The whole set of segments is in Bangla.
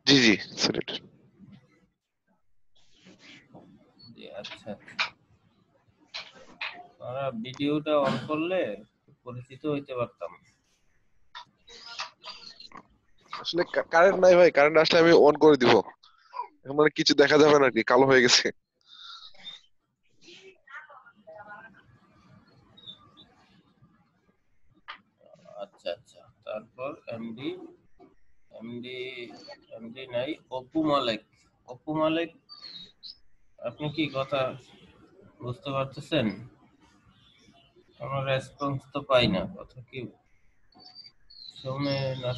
জি জি সিলেট। জি আচ্ছা আমরা ভিডিওটা অন করলে পরিচিত হইতে পারতাম। আসলে কারেন্ট নাই ভাই, কারেন্ট আসলে আমি অন করে দিব। এখন মানে কিছু দেখা যাবে না, কি কালো হয়ে গেছে। আচ্ছা তারপর এমডি এমডি এমডি নাই অপু মালিক। অপু মালিক, আপনি কি কথা বুঝতে পারতেছেন? কোনো রেসপন্স তো পাই না, কথা কি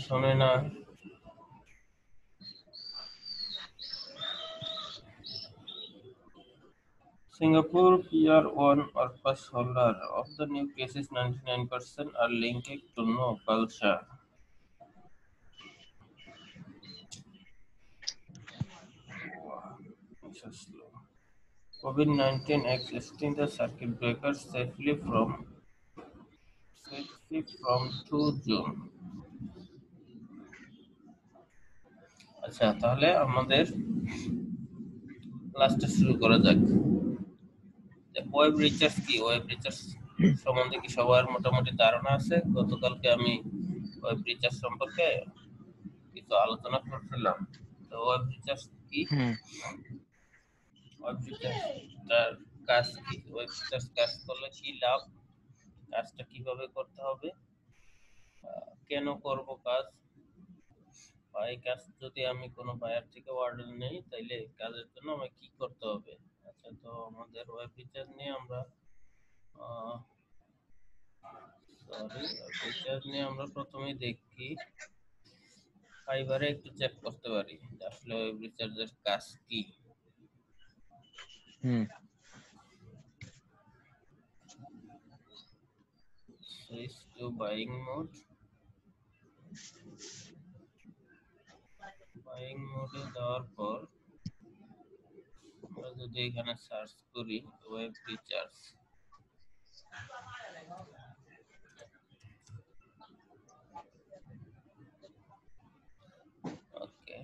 শোনে না। Singapore PR1 or pass holder of the new cases 99% are linked to no culture. COVID-19 exiting the circuit breaker safely from 2 June. আচ্ছা তাহলে আমাদের ক্লাসটা শুরু করা যাক। ওয়েব রিসার্চ কি? ওয়েব রিসার্চ সম্বন্ধে কি সবার মোটামুটি ধারণা আছে? গতকালকে আমি ওয়েব রিসার্চ সম্পর্কে কিছু আলোচনা করছিলাম। তো ওয়েব রিসার্চ কি? ওয়েব রিসার্চটার কাজ কি? ওয়েব রিসার্চ কাজ করলে কি লাভ? কাজটা কিভাবে করতে হবে? কেন করব কাজ? বা এই কাজ যদি আমি কোনো বায়ার থেকে অর্ডার নেই তাইলে কাজের জন্য আমাকে কি করতে হবে? আচ্ছা তো আমাদের ওয়েব রিসার্চ নিয়ে আমরা প্রথমেই দেখি ফাইবারে একটু চেক করতে পারি যে আসলে ওয়েব রিসার্চের কাজ কি। সুইচ টু বাইং মোডে যাওয়ার পর আমরা যদি এখানে সার্চ করি ওয়েব রিসার্চ, ওকে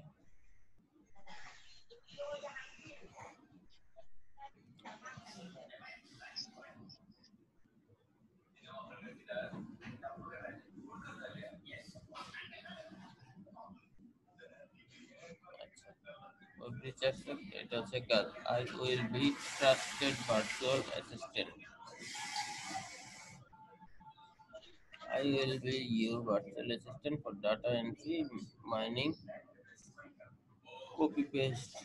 ওয়েব রিসার্চ এটা হচ্ছে কাজ। I will be trusted virtual assistant. I will be your virtual assistant for data entry, mining, copy paste.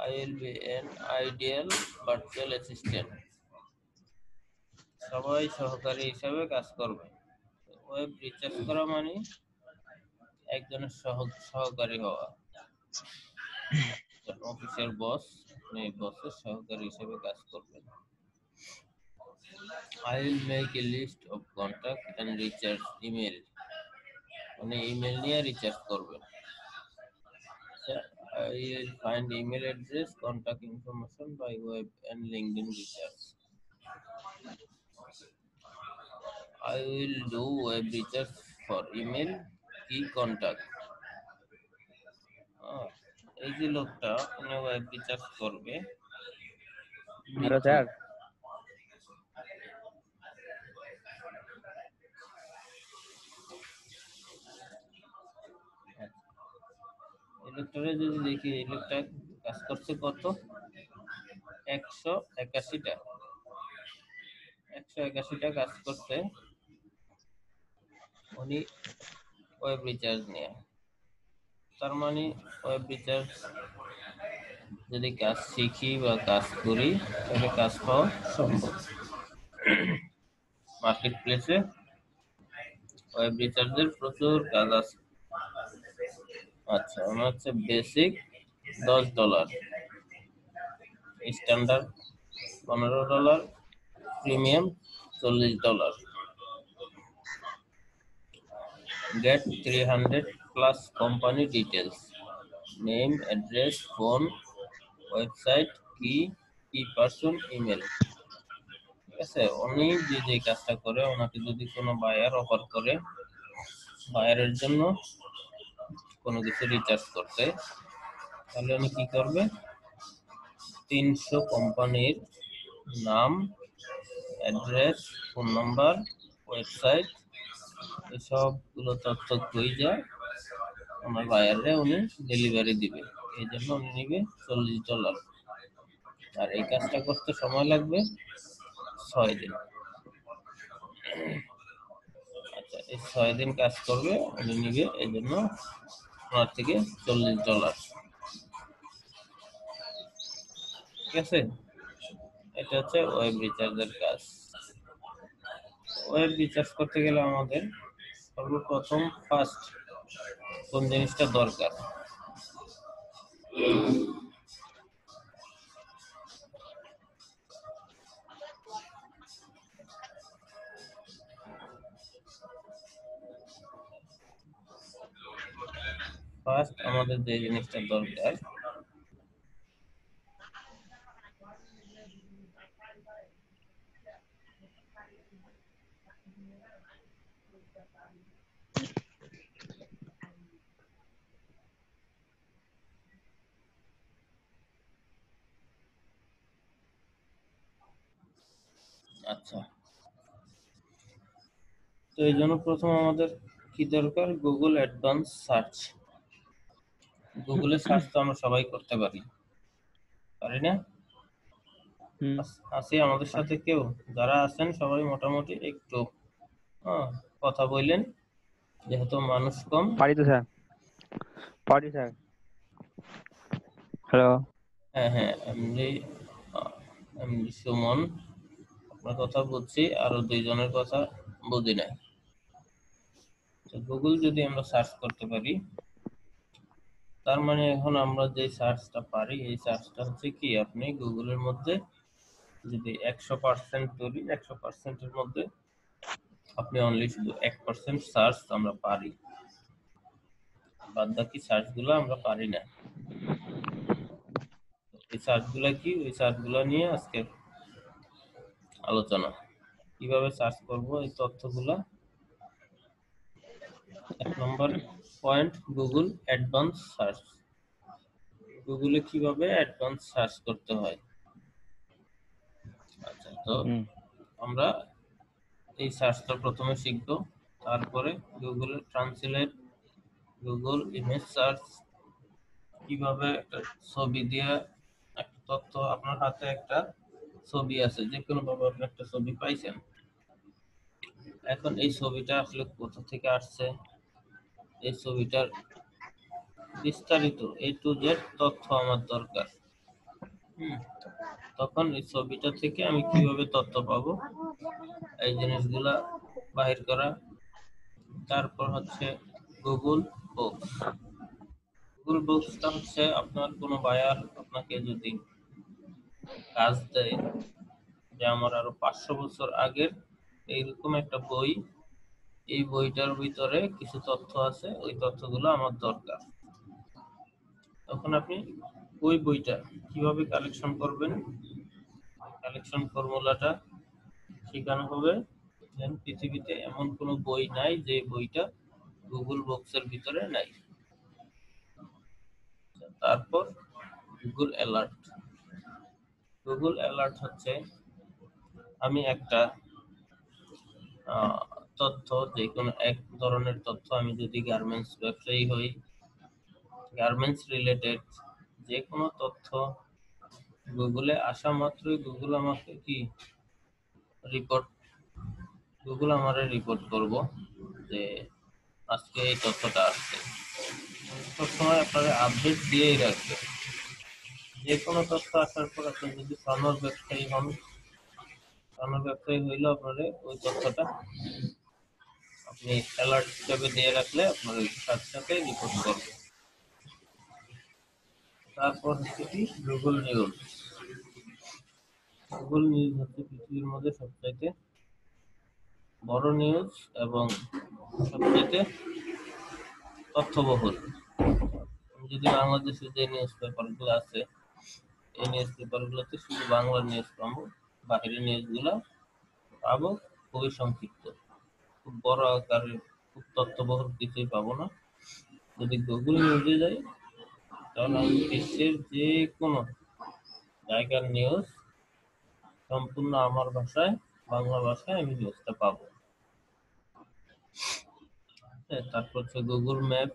I will be an ideal virtual assistant. সবাই সহকারী হিসাবে কাজ করবে। ওয়েব রিসার্চ করা মানে একজনের সহকারী হওয়া। অফিসের বস, আপনি বসের সহকারী হিসেবে কাজ করবেন। I will make a list of contact and recharge email. মানে ইমেল নিয়ে রিচার্জ করবেন। I will find email address, contact information by web and LinkedIn research. I will do web research for email, key contact. এই যে লোকটা উনি ওয়েব রিসার্চ করবে। এই লোকটারে যদি দেখি, এই লোকটা কাজ করছে কত? 181টা 181টা কাজ করছে উনি ওয়েব রিসার্চ নিয়ে। তার মানে ওয়েব রিসার্চ যদি কাজ শিখি বা কাজ করি তাহলে কাজ পাওয়া সম্ভব। মার্কেট প্লেসে ওয়েব রিসার্চের প্রচুর কাজ আছে। আচ্ছা আমার হচ্ছে basic $10, standard $15, premium $40। Get 300 plus company details, name, address, phone, website, key person, email. ঠিক আছে, উনি যে কাজটা করে ওনাকে যদি কোনো বায়ার অফার করে বায়ারের জন্য কোনো কিছু রিচার্জ করতে, তাহলে উনি কি করবে, 300 কোম্পানির নাম, অ্যাড্রেস, ফোন নাম্বার, ওয়েবসাইট, এসবগুলো তথ্য খুঁজে আমার বায়ারে উনি ডেলিভারি দিবে। এই জন্য উনি নিবে $40। আর এই কাজটা করতে সময় লাগবে 6 দিন। আচ্ছা, এই 6 দিন কাজ করবে, উনি নিবে এই জন্য ওনার থেকে $40। ঠিক আছে, এটা হচ্ছে ওয়েব রিচার্জের কাজ। ওয়েব রিচার্জ করতে গেলে আমাদের সর্বপ্রথম ফার্স্ট কোন জিনিসটা দরকার, ফার্স্ট আমাদের যে জিনিসটা দরকার আচ্ছা, তো এই জন্য প্রথম আমাদের কি দরকার, গুগল অ্যাডভান্স সার্চ। গুগলে সার্চ তো আমরা সবাই করতে পারি, পারি না? আছে আমাদের সাথে কেউ? যারা আছেন সবাই মোটামুটি একটু কথা বললেন, যেহেতু মানুষ কম। পারি তো স্যার, পারি স্যার। হ্যালো। হ্যাঁ হ্যাঁ, এমনি এমনি সুমন, আপনার কথা বুঝছি, আরো 2 জনের কথা বুঝি নাই। তো গুগল যদি আমরা সার্চ করতে পারি, তার মানে এখন আমরা যে সার্চটা পারি, এই সার্চটা হচ্ছে কি, আপনি গুগলের মধ্যে যদি 100% ধরি, 100%-এর মধ্যে আপনি অনলি শুধু 1% সার্চ আমরা পারি, বাদ বাকি সার্চগুলো আমরা পারি না। এই সার্চগুলো কি, ওই সার্চগুলো নিয়ে আজকে আলোচনা। কিভাবে সার্চ করব এই তথ্যগুলা। 1 নম্বর পয়েন্ট, গুগল অ্যাডভান্স সার্চ। গুগলে কিভাবে অ্যাডভান্স সার্চ করতে হয়। আচ্ছা, তো আমরা এই সার্চটা প্রথমে শিখব, তারপরে গুগলের ট্রান্সলেট, গুগল ইমেজ সার্চ, কিভাবে একটা ছবি দিয়ে একটা তথ্য, আপনার হাতে একটা ছবি আছে, যে কোনো ভাবে আপনি একটা ছবি পাইছেন, এখন এই ছবিটা আসলে কোথা থেকে আসছে, এই ছবিটার বিস্তারিত A to Z তথ্য আমার দরকার। তখন এই ছবিটা থেকে আমি কিভাবে তথ্য পাবো, এই জিনিসগুলা বাহির করা। তারপর হচ্ছে গুগল বুকস। গুগল বুকসটা হচ্ছে আপনার কোনো বায়ার আপনাকে যদি কাজ দেয় যে আমার আরো 500 বছর আগের এইরকম একটা বই, এই বইটার ভিতরে কিছু তথ্য আছে, ওই তথ্যগুলো আমার দরকার, তখন আপনি ওই বইটা কিভাবে কালেকশন করবেন, কালেকশন ফর্মুলাটা শেখানো হবে। দেন পৃথিবীতে এমন কোনো বই নাই যে বইটা গুগল বুকসের ভিতরে নাই। তারপর গুগল অ্যালার্ট। গুগল অ্যালার্ট হচ্ছে আমি একটা তথ্য, যে কোনো এক ধরনের তথ্য, আমি যদি গার্মেন্টস ব্যবসায়ী হই, গার্মেন্টস রিলেটেড যে কোনো তথ্য গুগলে আসা মাত্রই গুগল আমাকে কি রিপোর্ট, গুগল আমারে রিপোর্ট করব যে আজকে এই তথ্যটা আসছে। সবসময় আপনারা আপডেট দিয়েই রাখবে। যে কোনো তথ্য আসার পর আপনি যদি স্বর্ণর ব্যবসায়ী হন, স্বর্ণর ব্যবসায়ী হইলে আপনারা ওই তথ্যটা আপনি অ্যালার্ট হিসেবে দিয়ে রাখলে আপনার সাথে সাথে রিপোর্ট করবে। তারপর হচ্ছে কি গুগল নিউজ। গুগল নিউজ হচ্ছে পৃথিবীর মধ্যে সবচাইতে বড় নিউজ এবং সবচাইতে তথ্যবহুল। যদি বাংলাদেশে যে নিউজ পেপারগুলো আছে, এই নিউজ পেপারগুলোতে শুধু বাংলা নিউজ পাবো, বাহিরের নিউজগুলো পাবো খুবই সংক্ষিপ্ত, খুব বড় আকারের, খুব তথ্যবহুল কিছুই পাবো না। যদি গুগল নিউজে যাই তাহলে আমি বিশ্বের যে কোনো জায়গার নিউজ সম্পূর্ণ আমার ভাষায়, বাংলা ভাষায় আমি নিউজটা পাবো। তারপর হচ্ছে গুগল ম্যাপ।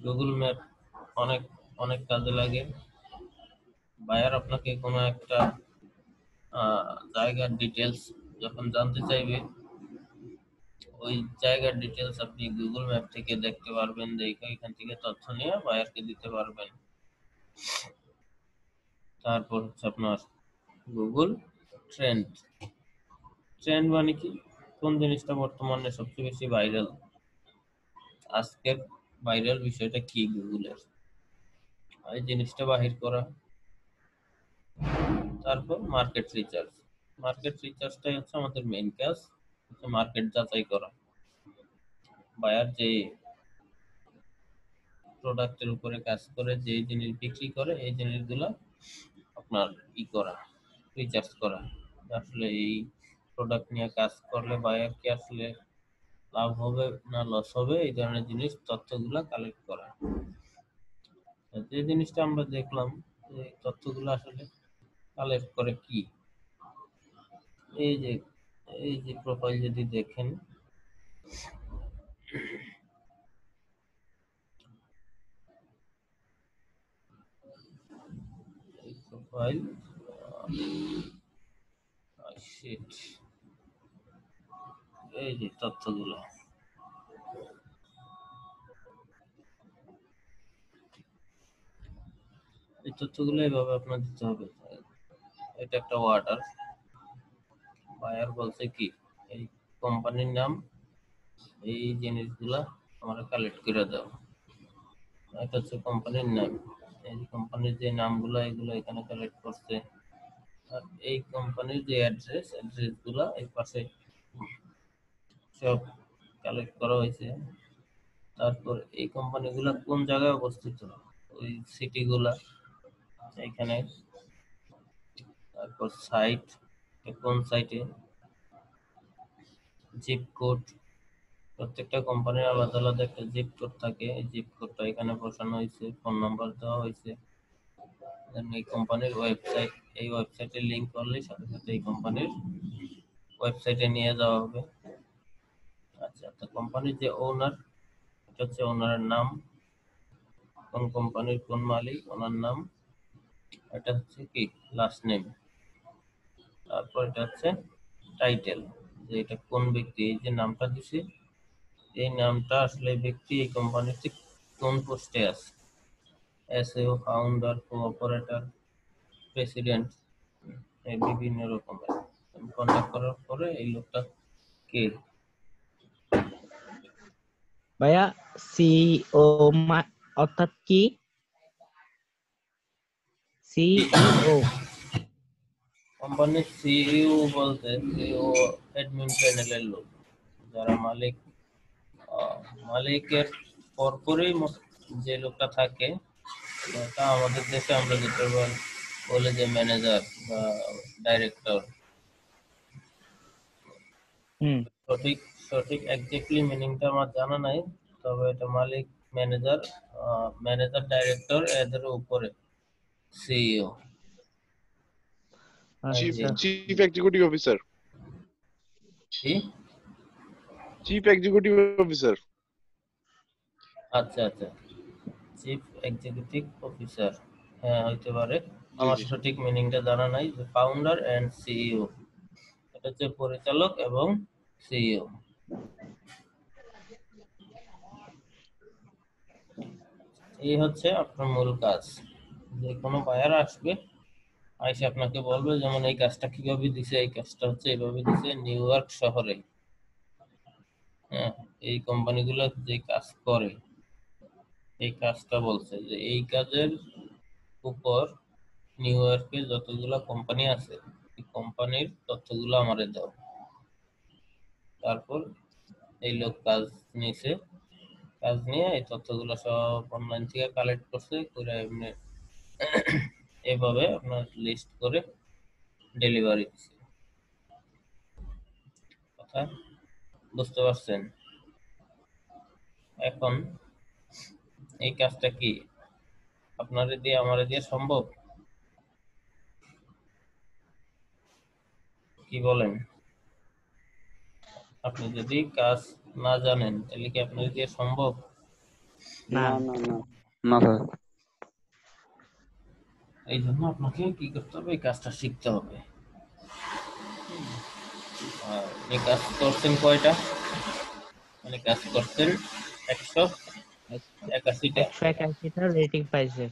গুগল ম্যাপ অনেক অনেক কাজে লাগে। বায়ার আপনাকে কোনো একটা জায়গার ডিটেলস যখন জানতে চাইবে, ওই জায়গার ডিটেলস আপনি গুগল ম্যাপ থেকে দেখতে পারবেন, দেখে এখান থেকে তথ্য নিয়ে বায়ারকে দিতে পারবেন। তারপর হচ্ছে আপনার গুগল ট্রেন্ড। ট্রেন্ড মানে কি? কোন জিনিসটা বর্তমানে সবচেয়ে বেশি ভাইরাল, আজকের ভাইরাল বিষয়টা কি গুগলের, এই জিনিসটা বাহির করা। তারপর মার্কেট রিসার্চ। মার্কেট রিসার্চটাই হচ্ছে আমাদের মেইন কাজ, হচ্ছে মার্কেট যাচাই করা। বায়ার যে প্রোডাক্টের উপরে কাজ করে, যে জিনিস বিক্রি করে, এই জিনিসগুলো আপনার করা, রিসার্চ করা। আসলে এই প্রোডাক্ট নিয়ে কাজ করলে বায়ার কি আসলে লাভ হবে না লস হবে, এই ধরনের জিনিস তথ্যগুলো কালেক্ট করা। যে জিনিসটা আমরা দেখলাম, এই তথ্যগুলো আসলে কালেক্ট করে কি, এই যে প্রোফাইল যদি দেখেন, এই প্রোফাইল শিট, এই যে তথ্যগুলো, এই তথ্যগুলো এইভাবে আপনার দিতে হবে। এটা একটা ওয়াটার, বায়ার বলছে কি এই কোম্পানির নাম, এই জিনিসগুলা আমরা কালেক্ট করে দাও। এটা হচ্ছে কোম্পানির নাম, এই কোম্পানির যে নামগুলো এগুলো এখানে কালেক্ট করছে। আর এই কোম্পানির যে অ্যাড্রেস গুলা এই পাশে সব কালেক্ট করা হয়েছে। তারপর এই কোম্পানিগুলো কোন জায়গায় অবস্থিত, ওই সিটিগুলা এখানে। তারপর সাইট, কোন সাইটে, জিপ কোড, প্রত্যেকটা কোম্পানির আলাদা আলাদা একটা জিপ কোড থাকে, এই জিপ কোডটা এখানে বসানো হয়েছে, ফোন নাম্বার দেওয়া হয়েছে। এই কোম্পানির ওয়েবসাইট, এই ওয়েবসাইটে লিংক করলে সাথে সাথে এই কোম্পানির ওয়েবসাইটে নিয়ে যাওয়া হবে। আচ্ছা, তো কোম্পানির যে ওনার, এটা হচ্ছে ওনারের নাম, কোন কোম্পানির কোন মালিক, ওনার নাম। এটা হচ্ছে কি লাস্ট নেম। তারপর এটা হচ্ছে টাইটেল, যে এটা কোন ব্যক্তি, এই যে নামটা দিছে, এই নামটা আসলে ব্যক্তি এই কোম্পানিতে কোন পোস্টে আছে, এসইও, ফাউন্ডার, কোঅপারেটর, প্রেসিডেন্ট, এই বিভিন্ন রকমের। কন্ট্যাক্ট করার পরে এই লোকটা কে। ভাইয়া সিইও অর্থাৎ কি? সিইও কোম্পানির সিইও বলতে সিইও অ্যাডমিন প্যানেলের লোক, যারা মালিক, মালিকের পরপরই যে লোকটা থাকে, ওটা আমাদের দেশে আমরা যেটা বলে যে ম্যানেজার বা ডাইরেক্টর। হুম সঠিক সঠিক এক্স্যাক্টলি মিনিংটা আমার জানা নাই, তবে এটা মালিক, ম্যানেজার, ডাইরেক্টর, এদের উপরে সিইও। চিফ আচ্ছা চিফ এক্সিকিউটিভ অফিসার। কি? Chief executive officer. আচ্ছা আচ্ছা, চিফ এক্সিকিউটিভ অফিসার, হ্যাঁ হইতে পারে। জি আমার জি। সঠিক মিনিংটা জানা নাই। যে ফাউন্ডার এন্ড সিইও, এটা হচ্ছে পরিচালক এবং সিইও। এই হচ্ছে আপনার মূল কাজ। যে কোনো বায়ার আসবে, আইসে আপনাকে বলবে, যেমন এই কাজটা কিভাবে দিছে, এই কাজটা হচ্ছে এইভাবে দিছে নিউ ইয়র্ক শহরে। হ্যাঁ, এই কোম্পানিগুলো যে কাজ করে, এই কাজটা বলছে যে এই কাজের উপর নিউ ইয়র্কে যতগুলা কোম্পানি আছে, এই কোম্পানির তথ্যগুলো আমারে দাও। তারপর এই লোক কাজ নিছে, কাজ নিয়ে এই তথ্যগুলো সব অনলাইন থেকে কালেক্ট করছে, করে এমনি এভাবে আপনার লিস্ট করে ডেলিভারি দিছে। কথা বুঝতে পারছেন? এখন এই কাজটা কি আপনারে দিয়ে আমারে দিয়ে সম্ভব? কি বলেন? আপনি যদি কাজ না জানেন তাহলে কি আপনার দিয়ে সম্ভব? না। না স্যার। এই জন্য আপনাকে কি করতে হবে? এই কাজটা শিখতে হবে। আর এই কাজ করছেন কয়টা? মানে কাজ করছেন 181টা। 181টা রেটিং পাইছে।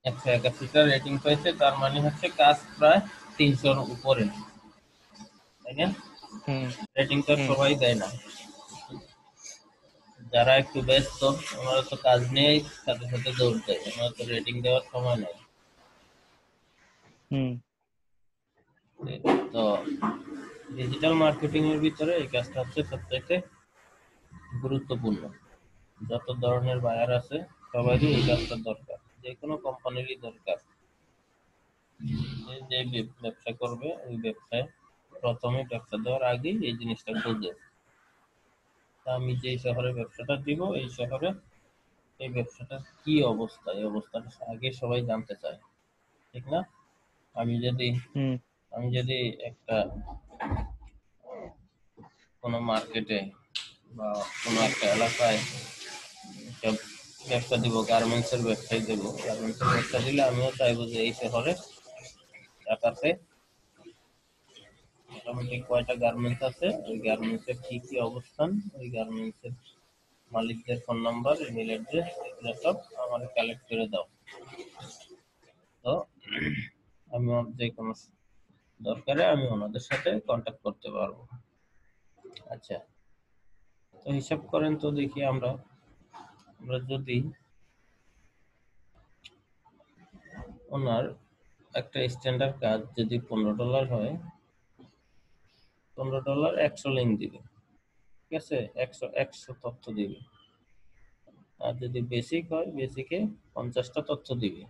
181টা রেটিং পাইছে, তার মানে হচ্ছে কাজ প্রায় 300-র উপরে, তাই না? হুম রেটিং তো হুম সবাই দেয় না। যারা একটু ব্যস্ত ওনারা তো কাজ নিয়েই সাথে সাথে দৌড় দেয়, ওনারা তো রেটিং দেওয়ার সময় নেই। হুম তো ডিজিটাল মার্কেটিং এর ভিতরে এই কাজটা হচ্ছে সবচাইতে গুরুত্বপূর্ণ। যত ধরনের বায়ার আছে সবারই এই কাজটা দরকার, যে কোনো কোম্পানিরই দরকার। যে যে ব্যবসা করবে ওই ব্যবসায় প্রথমে ব্যবসা দেওয়ার আগেই এই জিনিসটা খুঁজে, তা আমি যে শহরে ব্যবসাটা দিব এই শহরে এই ব্যবসাটার কি অবস্থা, এই অবস্থাটা আগে সবাই জানতে চায়, ঠিক না? আমি যদি হুম আমি যদি একটা কোনো মার্কেটে বা কোনো একটা এলাকায় একটা ব্যবসা দিব, গার্মেন্টসের ব্যবসায় দেবো, গার্মেন্টসের ব্যবসা দিলে আমিও চাইবো যে এই শহরে ঢাকাতে মোটামুটি কয়টা গার্মেন্টস আছে, ওই গার্মেন্টসের কি কি অবস্থান, ওই গার্মেন্টসের মালিকদের ফোন নাম্বার, ইমেল অ্যাড্রেস, এগুলো সব আমার কালেক্ট করে দাও। তো আমি যে কোনো দরকারে আমি ওনাদের সাথে কন্ট্যাক্ট করতে পারবো। আচ্ছা, তো হিসাব করেন তো দেখি আমরা আমরা যদি ওনার একটা স্ট্যান্ডার্ড কাজ যদি $15 হয়, $15 100 লিঙ্ক দিবে, ঠিক আছে? 100 তথ্য দিবে। আর যদি বেসিক হয় বেসিকে 50টা তথ্য দিবে,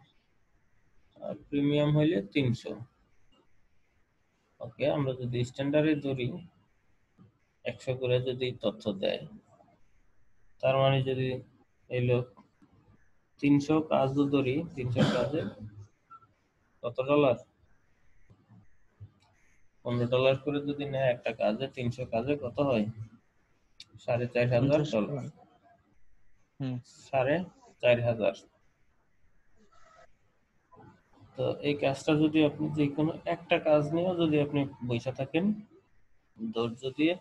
আর প্রিমিয়াম হইলে 300। ওকে, আমরা যদি স্ট্যান্ডার্ডে ধরি 100 করে যদি তথ্য দেয়, তার মানে যদি এই লোক 300 কাজ ধরি, 300 কাজে কত ডলার? $15 করে যদি নেয় একটা কাজে, 300 কাজে কত হয়? $4500। $50। হুম 4500। তো এই কাজটা যদি আপনি যে কোনো একটা কাজ নিয়েও যদি আপনি বসে থাকেন, ধৈর্য দিয়ে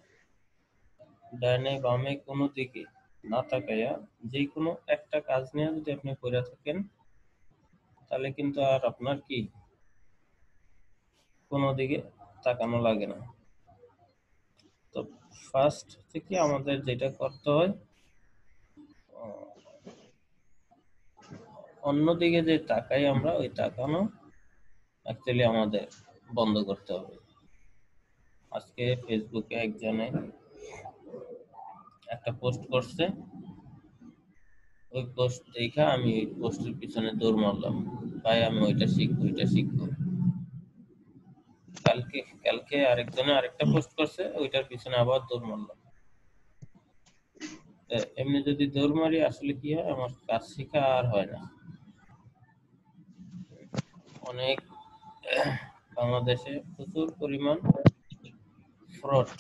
ডানে বামে কোনো দিকে না তাকাইয়া যে কোনো একটা কাজ নিয়ে যদি আপনি করে থাকেন, তাহলে কিন্তু আর আপনার কি কোনো দিকে তাকানো লাগে না। তো ফার্স্ট থেকে আমাদের যেটা করতে হয়, আহ, অন্যদিকে যে তাকাই আমরা, ওই তাকানো অ্যাকচুয়ালি আমাদের বন্ধ করতে হবে। আজকে ফেসবুকে একজনে একটা পোস্ট করছে, ওই পোস্ট দেখা আমি ওই পোস্টের পিছনে দৌড় মারলাম, ভাই আমি ওইটা শিখবো ওইটা শিখবো। কালকে কালকে আরেকজনে আরেকটা পোস্ট করছে, ওইটার পিছনে আবার দৌড় মারলাম। এমনি যদি দৌড় মারি আসলে কি হয়, আমার কাজ শেখা আর হয় না। অনেক বাংলাদেশে প্রচুর পরিমাণ ফ্রড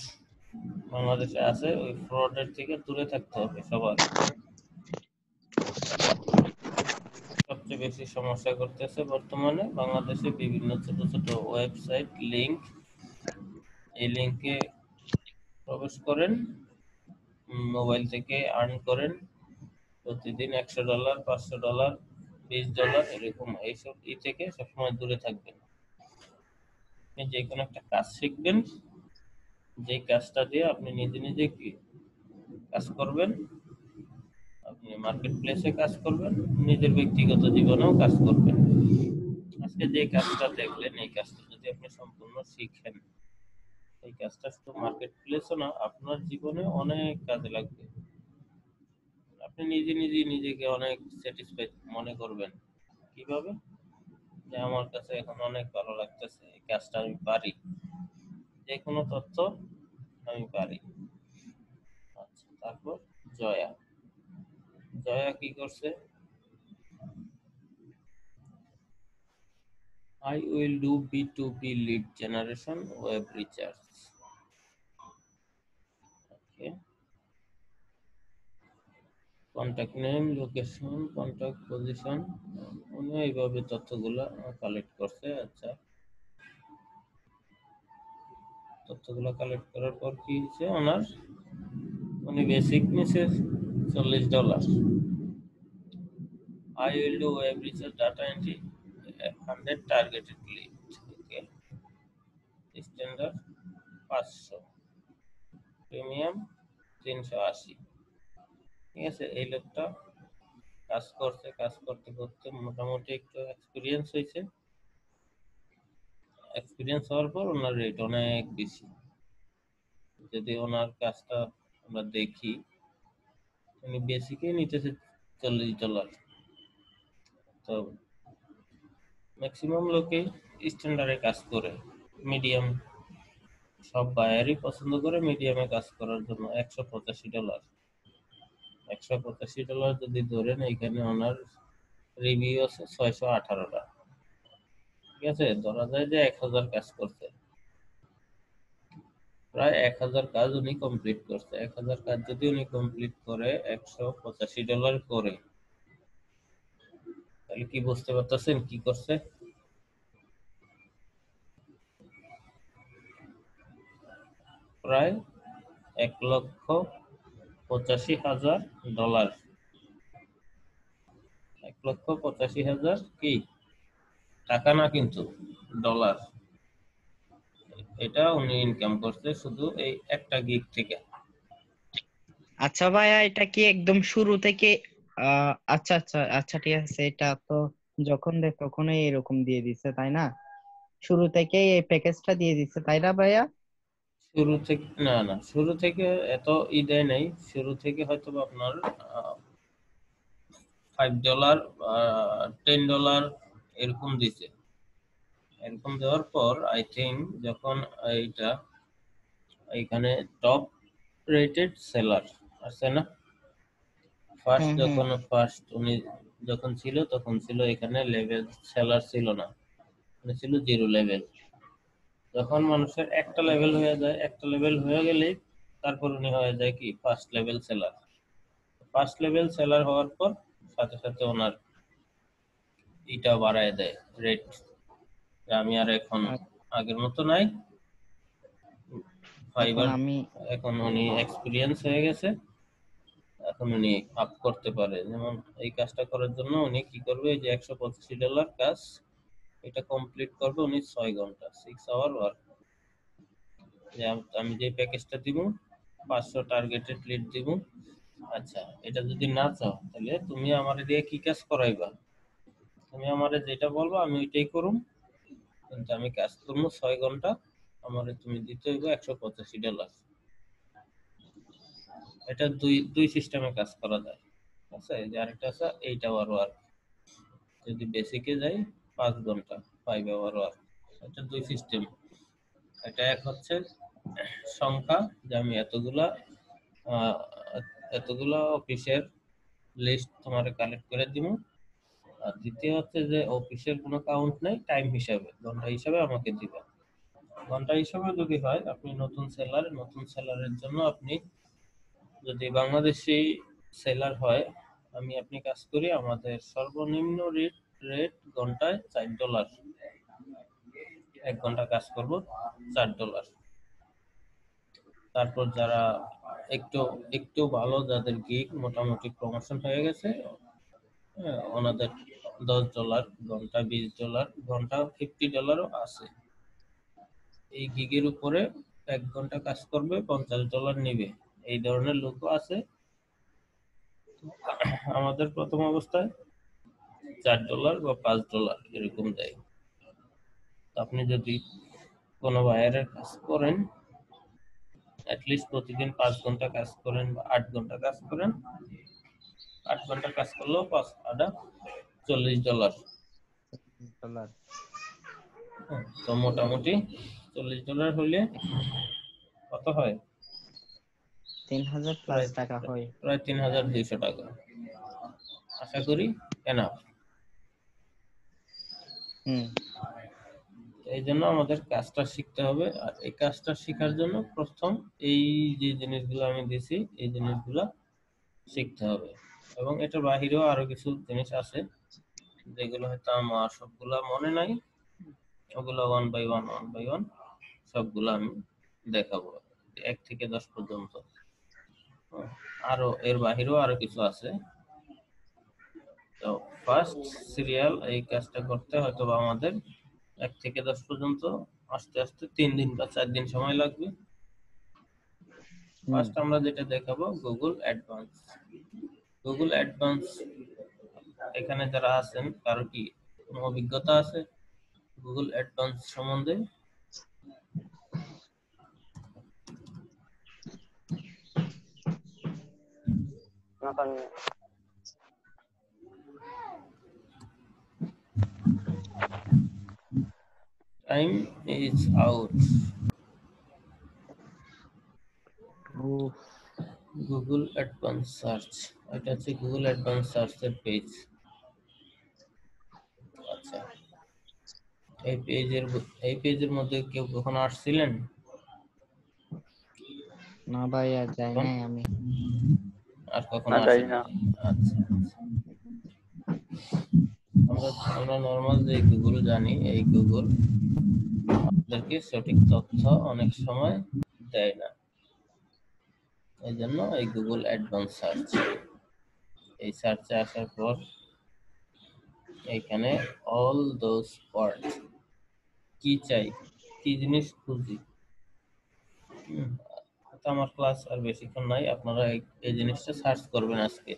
বাংলাদেশে আছে, ওই ফ্রডের থেকে দূরে থাকতে হবে সবার। সবচেয়ে বেশি সমস্যা করতেছে বর্তমানে বাংলাদেশে বিভিন্ন ছোট ছোট ওয়েবসাইট লিংক, এই লিংকে প্রবেশ করেন, মোবাইল থেকে আর্ন করেন প্রতিদিন $100, $500, $20, এরকম। এইসব থেকে সবসময় দূরে থাকবেন। আপনি যে কোনো একটা কাজ শিখবেন, যে কাজটা দিয়ে আপনি নিজে নিজে কি কাজ করবেন, আপনি মার্কেট প্লেসে কাজ করবেন, নিজের ব্যক্তিগত জীবনেও কাজ করবেন। আজকে যে কাজটা দেখলেন, এই কাজটা যদি আপনি সম্পূর্ণ শিখেন, এই কাজটা শুধু মার্কেট প্লেসও না, আপনার জীবনে অনেক কাজে লাগবে। আপনি নিজে নিজে নিজেকে অনেক স্যাটিসফাইড মনে করবেন। কিভাবে? যে আমার কাছে এখন অনেক ভালো লাগতেছে, এই কাজটা আমি পারি, যে কোনো তথ্য আমি পারি। আচ্ছা, তারপর জয়া। জয়া কি করছে? I will do B2B lead generation web research. Okay. Contact name, location, contact position, উনি এইভাবে তথ্যগুলা কালেক্ট করছে। আচ্ছা, তথ্যগুলা কালেক্ট করার পর কি হয়েছে ওনার? উনি বেসিক নিছে $40। I will do web research data entry 100 targeted lead. Okay. Standard 500, premium 380। ঠিক আছে, এই লোকটা কাজ করছে, কাজ করতে করতে মোটামুটি একটু এক্সপিরিয়েন্স হয়েছে। এক্সপিরিয়েন্স হওয়ার পর ওনার রেট অনেক বেশি। যদি ওনার কাজটা আমরা দেখি, উনি বেসিকে নিতেছে $40। তো ম্যাক্সিমাম লোকে স্ট্যান্ডার্ডে কাজ করে, মিডিয়াম সব বায়ারই পছন্দ করে মিডিয়ামে কাজ করার জন্য। $185, $185 যদি ধরেন, এইখানে ওনার রিভিউ আছে 618টা। ঠিক আছে, ধরা যায় যে 1000 কাজ করছে, প্রায় 1000 কাজ উনি কমপ্লিট করছে। 1000 কাজ যদি উনি কমপ্লিট করে $185 করে, তাহলে কি বুঝতে পারতেছেন কি করছে? প্রায় $1,85,000। $1,85,000 কি টাকা না, কিন্তু ডলার। এটা উনি ইনকাম করছে শুধু এই একটা গিগ থেকে। আচ্ছা ভাইয়া, এটা কি একদম শুরু থেকে? আচ্ছা আচ্ছা আচ্ছা, ঠিক আছে। এটা তো যখন দেখ তখনই এরকম দিয়ে দিছে, তাই না? শুরু থেকে এই প্যাকেজটা দিয়ে দিছে, তাই না ভাইয়া? শুরু থেকে না, না, শুরু থেকে এত দেয় নাই। শুরু থেকে হয়তো বা আপনার $5, $10 এরকম দিছে। এরকম দেওয়ার পর আই থিঙ্ক যখন এইটা এইখানে টপ রেটেড সেলার আছে না, হ্যাঁ হ্যাঁ। ফার্স্ট উনি যখন ছিল তখন ছিল এখানে লেভেল সেলার ছিল না, মানে ছিল 0 লেভেল। যখন মানুষের একটা লেভেল হয়ে যায়, একটা লেভেল হয়ে গেলেই তারপর উনি হয়ে যায় কি first level seller. First level seller হওয়ার পর সাথে সাথে ওনার এটা বাড়ায় দেয় রেট। আমি আর এখন আর আগের মতো নাই, এখন ফাইবার আমি এখন উনি এক্সপিরিয়েন্স হয়ে গেছে, এখন উনি আপ করতে পারে। যেমন এই কাজটা করার জন্য উনি কি করবে, এই যে $185 কাজ, এটা কমপ্লিট করবে উনি 6 ঘন্টা, 6 আওয়ার ওয়ার্ক। যে আমি যে প্যাকেজটা দিব, 500 টার্গেটেড লিড দিব। আচ্ছা, এটা যদি না চাও তাহলে তুমি আমার দিয়ে কি কাজ করাইবা, তুমি আমারে যেটা বলবো আমি ওইটাই করুম, কিন্তু আমি কাজ করবো 6 ঘন্টা, আমারে তুমি দিতে হইব $185। এটা দুই দুই সিস্টেমে কাজ করা যায়। আচ্ছা, এই যে আরেকটা আছে 8 আওয়ার ওয়ার্ক। যদি বেসিকে যাই 5 ঘন্টা, 5 আওয়ার ওয়ার্ক। এটা দুই সিস্টেম। এটা এক হচ্ছে সংখ্যা, যে আমি আহ, এতগুলা অফিসের লিস্ট তোমারে কালেক্ট করে দিব। আর দ্বিতীয় হচ্ছে যে অফিসের কোনো কাউন্ট নাই, টাইম হিসাবে, ঘন্টা হিসাবে আমাকে দিবে। ঘন্টা হিসাবে যদি হয়, আপনি নতুন সেলারের জন্য আপনি যদি বাংলাদেশি সেলার হয়, আপনি কাজ করি, আমাদের সর্বনিম্ন রেট ঘন্টায় $4। 1 ঘন্টা কাজ করব $4। তারপর যারা একটু একটু ভালো, যাদের গিগ মোটামুটি প্রমোশন হয়ে গেছে, হ্যাঁ, ওনাদের $10 ঘন্টা, $20 ঘন্টা, $50ও আছে। এই গিগের উপরে 1 ঘন্টা কাজ করবে, $50 নিবে, এই ধরনের লোকও আছে। আমাদের প্রথম অবস্থায় $4 বা $5 এরকম দেয়। আপনি যদি কোনো বায়ারের কাজ করেন, অ্যাটলিস্ট প্রতিদিন 5 ঘন্টা কাজ করেন বা 8 ঘন্টা কাজ করেন, 8 ঘন্টা কাজ করলেও 5 $40। ডলার তো মোটামুটি $40 হলে কত হয়? 3000 প্লাস প্রায় টাকা হয়। প্রায় 3200 টাকা। আশা করি এনাফ। হুম এই জন্য আমাদের কাজটা শিখতে হবে, আর এই কাজটা শেখার জন্য প্রথম এই যে জিনিসগুলো আমি দিছি এই জিনিসগুলো শিখতে হবে। এবং এটার বাহিরেও আরো কিছু জিনিস আছে যেগুলো হয়তো আমার সবগুলা মনে নাই, ওগুলো ওয়ান বাই ওয়ান সবগুলো আমি দেখাবো 1 থেকে 10 পর্যন্ত। আরো এর বাহিরেও আরো কিছু আছে। তো ফার্স্ট সিরিয়াল এই কাজটা করতে হয়তো বা আমাদের 1 থেকে 10 পর্যন্ত আস্তে আস্তে 3 দিন বা 4 দিন সময় লাগবে। হুম ফার্স্ট আমরা যেটা দেখাবো গুগল অ্যাডভান্স। গুগল অ্যাডভান্স এখানে যারা আছেন কারো কি কোনো অভিজ্ঞতা আছে গুগল অ্যাডভান্স সম্বন্ধে? Time is out. উফ, গুগল অ্যাডভান্স সার্চ, এটা হচ্ছে গুগল অ্যাডভান্স সার্চের পেজ। আচ্ছা, এই পেজের মধ্যে কেউ কখনো আসছিলেন? না ভাইয়া যাই কোন নাই আমি। আর কখনো যাই আসেন না। নাই? আচ্ছা আচ্ছা। আমরা আমরা নর্মাল যে গুগল জানি এই গুগল আমাদেরকে সঠিক তথ্য অনেক সময় দেয় না। এই জন্য এই গুগল অ্যাডভান্স সার্চ, এই সার্চে আসার পর এখানে অল দোজ ওয়ার্ড কি চাই, কি জিনিস খুঁজি। তো আমার ক্লাস আর বেশিক্ষণ নাই, আপনারা এই জিনিসটা সার্চ করবেন আজকে।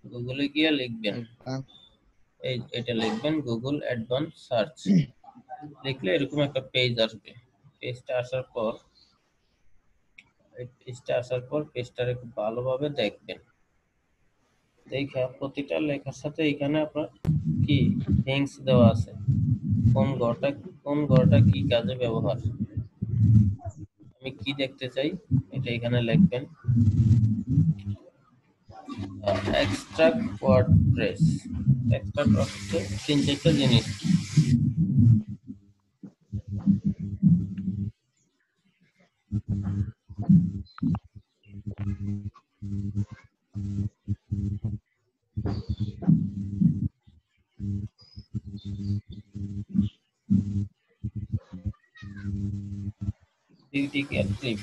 গুগলে গিয়ে লিখবেন, অ্যাডভান্স এটা লিখবেন গুগল অ্যাডভান্স সার্চ। লিখলে এরকম একটা পেজ আসবে। পেজটা আসার পর পেজটারে খুব ভালোভাবে দেখবেন। দেখা প্রতিটা লেখার সাথে এখানে আপনার কি লিংকস দেওয়া আছে, কোন ঘরটা কি কাজে ব্যবহার, আমি কি দেখতে চাই এটা এখানে লিখবেন। এক্সট্রাক্ট ওয়ার্ডপ্রেস, এক্সট্রাক্ট হচ্ছে 3-4টা জিনিস। বিউটি কেয়ার ক্লিপ,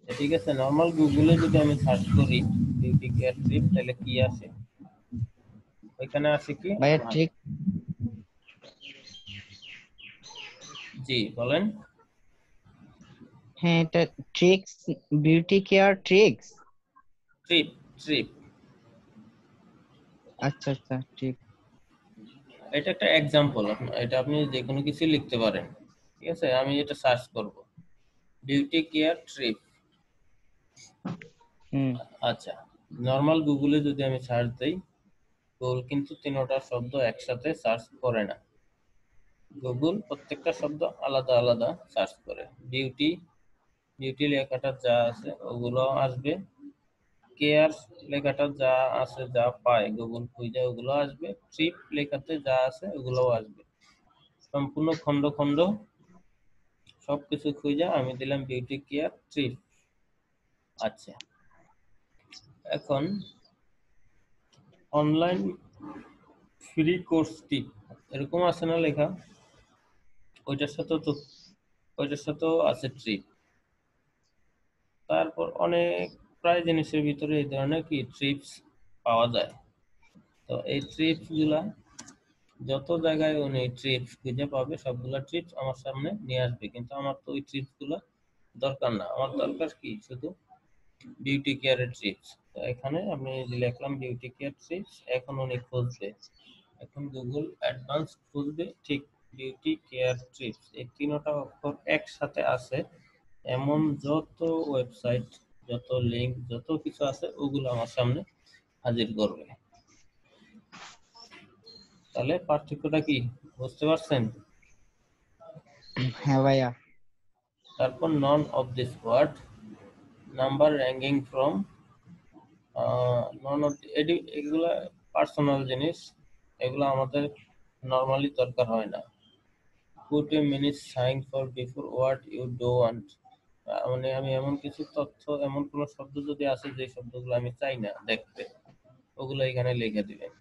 ঠিক আছে। নর্মাল গুগলে যদি আমি সার্চ করি বিউটি কেয়ার ক্লিপ তাহলে কি আসে? ওইখানে আসে কি? ভাইয়া ট্রিক, জি বলেন। হ্যাঁ এটা tricks, beauty care tricks. Trip, trip, আচ্ছা আচ্ছা ঠিক। এটা একটা এক্সাম্পল। এটা আপনি যে কোনো কিছু লিখতে পারেন, ঠিক আছে। আমি এটা সার্চ করব বিউটি কেয়ার ট্রিপ। হুম আচ্ছা, নর্মাল গুগলে যদি আমি সার্চ দেই, গুগল কিন্তু তিনটা শব্দ একসাথে সার্চ করে না। গুগল প্রত্যেকটা শব্দ আলাদা আলাদা সার্চ করে। বিউটি, বিউটি লেখাটা যা আছে ওগুলো আসবে। কেয়ার লেখাটা যা আছে, যা পায় গুগল খুঁজে ওগুলো আসবে। ট্রিপ লেখাতে যা আছে ওগুলোও আসবে। সম্পূর্ণ খন্ড খন্ড সবকিছু খুঁজে আমি দিলাম বিউটি কেয়ার ট্রিপ। আচ্ছা, এখন অনলাইন ফ্রি কোর্স টিপ এরকম আছে না লেখা, ওইটার সাথেও আছে ট্রিপ। তারপর অনেক প্রায় জিনিসের ভিতরে এই ধরনের কি ট্রিপস পাওয়া যায়। তো এই ট্রিপস গুলা যত জায়গায় উনি ট্রিপস খুঁজে পাবে সবগুলা ট্রিপস আমার সামনে নিয়ে আসবে, কিন্তু আমার তো ওই ট্রিপস গুলা দরকার না। আমার দরকার কি শুধু বিউটি কেয়ারের ট্রিপস। তো এখানে আমি লিখলাম বিউটি কেয়ার ট্রিপস, এখন উনি খুঁজবে, এখন গুগল অ্যাডভান্স খুঁজবে ঠিক বিউটি কেয়ার ট্রিপস। এই তিনটা অক্ষর একসাথে আছে এমন যত ওয়েবসাইট, যত লিংক, যত কিছু আছে ওগুলো আমার সামনে হাজির করবে। তাহলে পার্থক্যটা কি বুঝতে পারছেন? হ্যাঁ ভাইয়া। তারপর none of this word number ranking from এগুলা পার্সোনাল জিনিস, এগুলো আমাদের নর্মালি দরকার হয় না। Put a minute sign for before what you don't want. মানে আমি এমন কিছু তথ্য, এমন কোন শব্দ যদি আছে যে শব্দগুলো আমি চাই না দেখতে, ওগুলো এখানে লিখে দিবেন।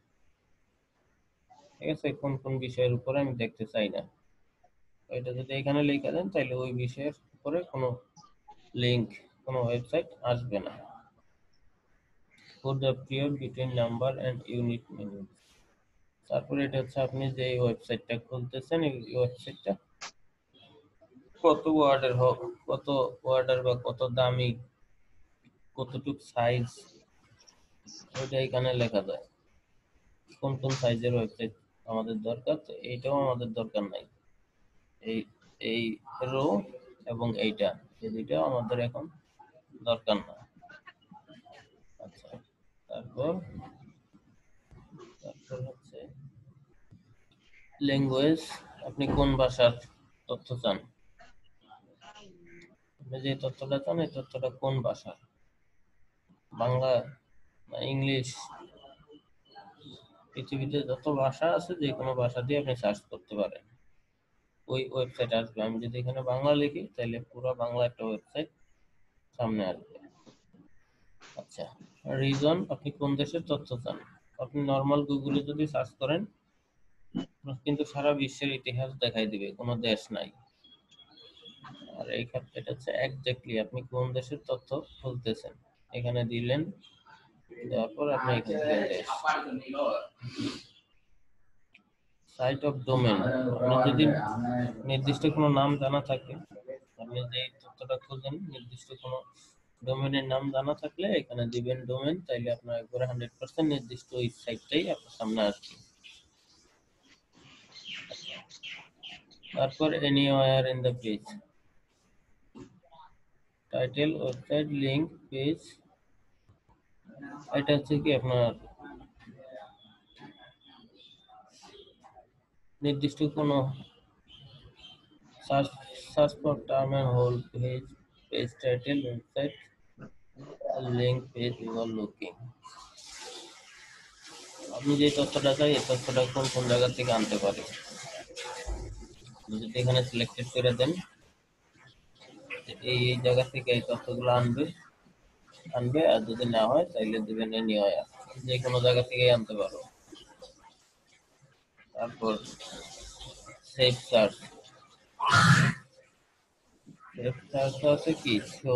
ঠিক আছে, কোন কোন বিষয়ের উপরে আমি দেখতে চাই না, এটা যদি এখানে লিখে দেন তাহলে ওই বিষয়ের উপরে কোনো লিংক, কোনো ওয়েবসাইট আসবে না। Put the period between number and unit meaning. তারপরে এটা হচ্ছে আপনি যে ওয়েবসাইটটা খুলতেছেন, এই ওয়েবসাইটটা কত ওয়ার্ডের হোক, কত ওয়ার্ডের বা কত দামি, কতটুক সাইজ, ওইটা এখানে লেখা যায়। কোন কোন সাইজের ওয়েবসাইট আমাদের দরকার, তো এইটাও আমাদের দরকার নাই। এই এই রো এবং এইটা, এই দুইটাও আমাদের এখন দরকার না। আচ্ছা, তারপর তারপর হচ্ছে ল্যাঙ্গুয়েজ, আপনি কোন ভাষার তথ্য চান, আপনি যে তথ্যটা চান এই তথ্যটা কোন ভাষার, বাংলা না ইংলিশ। পৃথিবীতে যত ভাষা আছে যে কোনো ভাষা দিয়ে আপনি সার্চ করতে পারেন, ওই ওয়েবসাইট আসবে। আমি যদি এখানে বাংলা লিখি তাহলে পুরো বাংলা একটা ওয়েবসাইট সামনে আসবে। আচ্ছা, রিজন, আপনি কোন দেশের তথ্য চান। আপনি নর্মাল গুগলে যদি সার্চ করেন কিন্তু সারা বিশ্বের ইতিহাস দেখাই দিবে, কোনো দেশ নাই। আর এই ক্ষেত্রে এটা হচ্ছে এক্স্যাক্টলি আপনি কোন দেশের তথ্য খুঁজতেছেন, এখানে দিলেন, দেওয়ার পর আপনি এখানে দিলেন দেশ। সাইট অফ ডোমেন, আপনি যদি নির্দিষ্ট কোনো নাম জানা থাকে, আপনি যে তথ্যটা খুঁজেন নির্দিষ্ট কোনো ডোমেনের নাম জানা থাকলে এখানে দিবেন ডোমেন, তাইলে আপনার একবারে 100% নির্দিষ্ট ওই সাইটটাই আপনার সামনে আসবে। তারপর anywhere in the page, title, website, link, page, এটা হচ্ছে কি আপনার নির্দিষ্ট কোনো search search for term and whole page, page title, website, link, page you are looking. আপনি যে তথ্যটা চাই এই তথ্যটা কোন কোন জায়গা থেকে আনতে পারে, যদি এখানে সিলেক্টেড করে দেন এই জায়গা থেকে এই তথ্যগুলো আনবে আনবে, আর যদি না হয় তাহলে দিবেন anywhere, যে কোনো জায়গা থেকেই আনতে পারো। তারপর সেভ সার্চ, সেভ সার্চ আছে কি show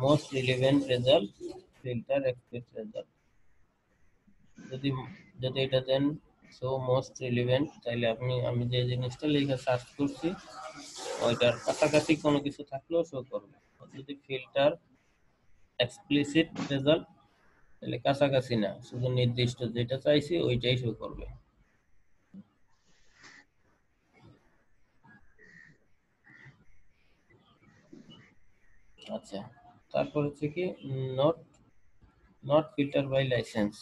most relevant result, filter expect result. যদি যদি এটা দেন শো মোস্ট রিলেভেন্ট, তাহলে আমি যে জিনিসটা লিখে সার্চ করছি ওইটার কাছাকাছি কোনো কিছু থাকলেও শো করবে। যদি ফিল্টার এক্সপ্লিসিট রেজাল্ট, তাহলে কাছাকাছি না, শুধু নির্দিষ্ট যেটা চাইছি ওইটাই শো করবে। আচ্ছা, তারপর হচ্ছে কি not not filter by licence,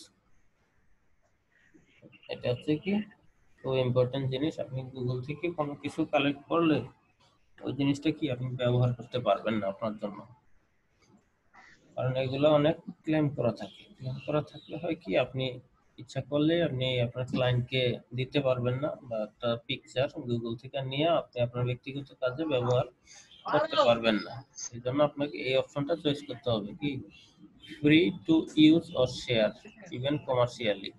এটা হচ্ছে কি খুব ইম্পর্টেন্ট জিনিস। আপনি গুগল থেকে কোনো কিছু কালেক্ট করলে ওই জিনিসটা কি আপনি ব্যবহার করতে পারবেন না আপনার জন্য, কারণ এগুলো অনেক ক্লেম করা থাকে। ক্লেম করা থাকলে হয় কি আপনি ইচ্ছা করলে আপনি আপনার ক্লায়েন্টকে দিতে পারবেন না, বা একটা পিকচার গুগল থেকে নিয়ে আপনি আপনার ব্যক্তিগত কাজে ব্যবহার করতে পারবেন না। এই জন্য আপনাকে এই অপশনটা চয়েস করতে হবে কি free to use or share even commercially.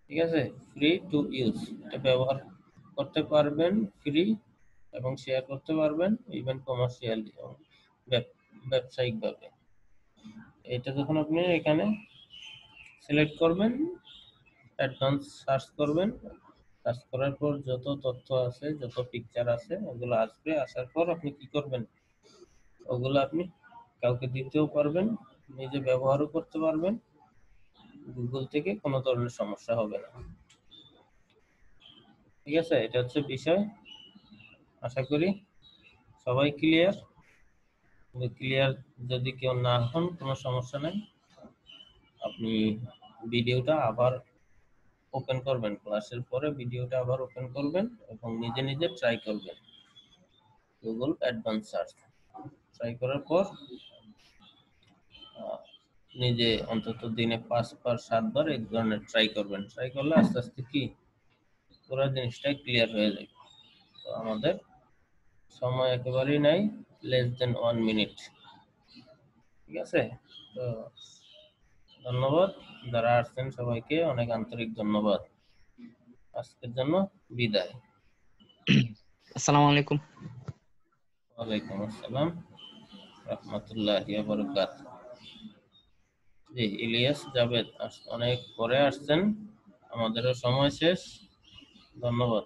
ঠিক আছে, ফ্রি টু ইউজ, এটা ব্যবহার করতে পারবেন ফ্রি এবং শেয়ার করতে পারবেন ইভেন কমার্শিয়ালি, ব্যবসায়িকভাবে। এটা যখন আপনি এখানে সিলেক্ট করবেন, অ্যাডভান্স সার্চ করবেন, সার্চ করার পর যত তথ্য আছে, যত পিকচার আছে ওগুলো আসবে। আসার পর আপনি কি করবেন, ওগুলো আপনি কাউকে দিতেও পারবেন, নিজে ব্যবহারও করতে পারবেন, গুগল থেকে কোনো ধরনের সমস্যা হবে না। ঠিক আছে, এটা হচ্ছে বিষয়। আশা করি সবাই ক্লিয়ার। ক্লিয়ার যদি কেউ না হন কোনো সমস্যা নাই, আপনি ভিডিওটা আবার ওপেন করবেন, ক্লাসের পরে ভিডিওটা আবার ওপেন করবেন এবং নিজে নিজে ট্রাই করবেন গুগল অ্যাডভান্স সার্চ। ট্রাই করার পর নিজে অন্তত দিনে 5 বার 7 বার এই ধরনের ট্রাই করবেন। ট্রাই করলে আস্তে আস্তে কি পুরো জিনিসটাই ক্লিয়ার হয়ে যাবে। তো আমাদের সময় একেবারেই নাই, লেস দেন 1 মিনিট। ঠিক আছে? তো ধন্যবাদ যারা আসছেন, সবাইকে অনেক আন্তরিক ধন্যবাদ। আজকের জন্য বিদায়। আসসালামু আলাইকুম। ওয়ালাইকুম আসসালাম রাহমাতুল্লাহি ওয়া বারাকাতুহু। জি, ইলিয়াস জাভেদ অনেক পরে আসছেন, আমাদেরও সময় শেষ। ধন্যবাদ।